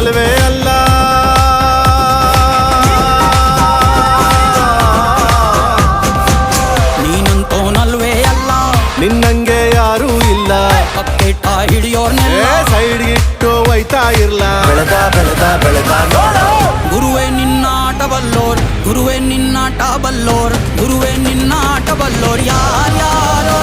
ನೀನಂತೋನಲ್ವೇ ಅಲ್ಲ. ನೀನಂತೋನಲ್ವೇ ಅಲ್ಲ, ನಿನ್ನಂಗೆ ಯಾರೂ ಇಲ್ಲ. ಪಕ್ಕೆಟ ಹಿಡಿಯೋರ್ನೆಲ್ಲ ಸೈಡ್ಗಿಟ್ಟು ಒಯ್ತಾ ಇರ್ಲ. ಬೆಳೆದ ಬೆಳೆದ ಬೆಳೆದ ನೋಡು. ಗುರುವೇ ನಿನ್ನಾಟ ಬಲ್ಲೋರ್, ಗುರುವೇ ನಿನ್ನಾಟ ಬಲ್ಲೋರ್, ಗುರುವೇ ನಿನ್ನಾಟ ಬಲ್ಲೋರ್ ಯಾರ್ಯಾರೋ.